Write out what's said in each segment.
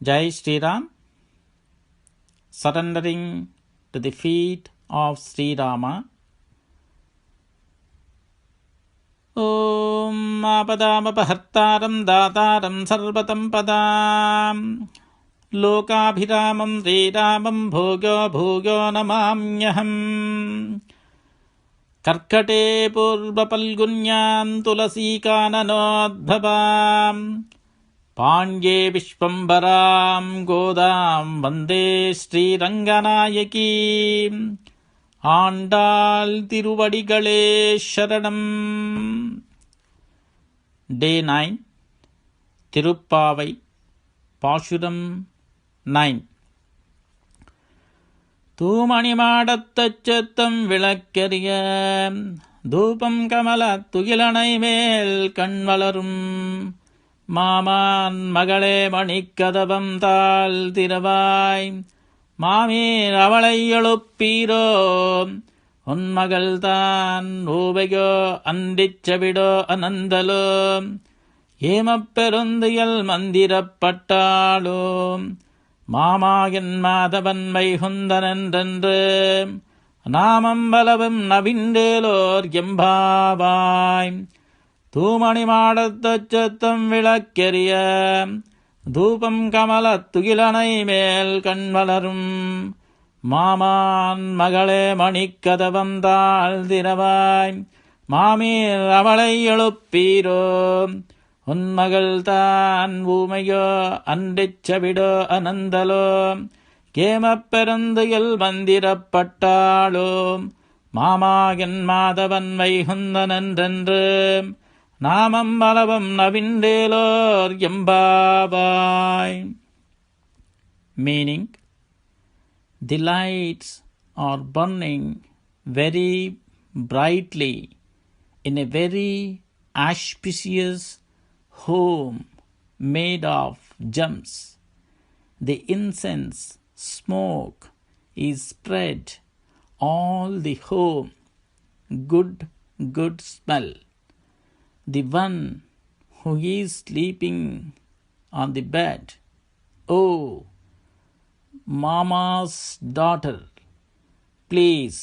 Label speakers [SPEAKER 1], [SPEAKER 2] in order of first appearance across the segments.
[SPEAKER 1] Jai Sri Ram, surrendering to the feet of Sri Rama. Om Apadamapahartaram Dataram Sarvatam Padam Lokabhiramam Sri Ramam Bhogo Bhogo Namamyaham Karkate Purvapalgunyam Tulasikananodbhavam Pandye Vishwambaram Godam Vande Sri Ranganayaki Andal திருவடிகளே சரணம். Day 9 Thiruppavai பாசுரம் 9. தூமணி மாடத்தச் சத்தம் விளக்கெரிய தூபம் கமல துகிலணை மேல் கண் வளரும் மாமான் மகளே மணிக்கதவம் தாழ் திறவாய் மாமீர் அவளை எழுப்பீரோ உன்மகள் தான் ஊவையோ அன்றிச்சவிடோ அனந்தலோ ஏமப்பெருந்தியல் மந்திரப்பட்டாளோ மாமாயன் மாதவன் வைகுந்தனென்றென்று நாமம் பலவும் நவிண்டேலோர் எம்பாவாய் தூமணி மாடத்தச் சத்தம் விளக்கெரிய தூபம் கமலத் துகிலணை மேல் கண் வளரும் மாமான் மகளே மணிக்கதவம் தாழ் திறவாய் மாமீர் அவளை எழுப்பீரோ உன்மகள் தான் ஊமையோ அன்றிச்சவிடோ அனந்தலோ கேமப்பெருந்துயில் மந்திரப்பட்டாளோ மாமாயன் மாதவன் வைகுந்தனென்றென்று நாமம் பலவும் நவிண்டேலோர் எம்பாவாய். Meaning, the lights are burning very brightly in a very auspicious home made of gems. The incense smoke is spread all the home, good smell. The one who is sleeping on the bed, oh, Mama's daughter, please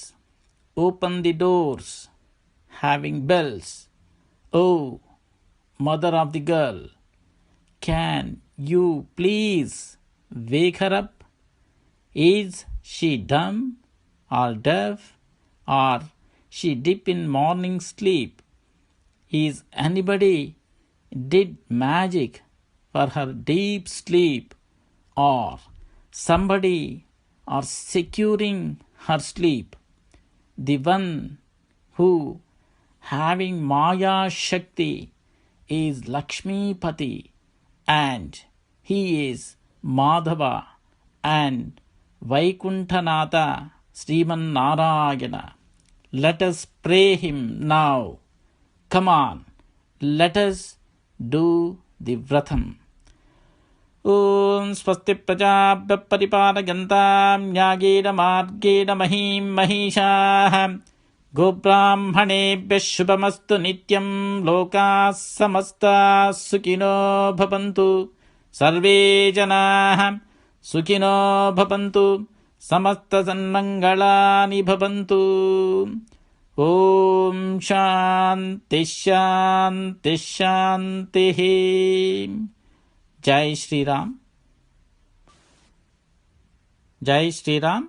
[SPEAKER 1] open the doors having bells. Oh, mother of the girl, can you please wake her up? Is she dumb or deaf, or she deep in morning sleep? Is anybody did magic for her deep sleep, or somebody are securing her sleep? The one who having Maya Shakti is Lakshmipati, and he is Madhava and Vaikunthanatha Sriman Narayana. Let us pray him now. Come on, let us do the vratham. Om swasti prajabhya paripalayantām nyāyena mārgena mahīm mahīṣāः gobrahmanebhya shubhamastu nityam lokāः samastās sukino bhavantu sarve janāः sukino bhavantu samasta sanmangalāni bhavantu. Om Shanti Shanti Shanti. Jai Sri Ram. Jai Sri Ram.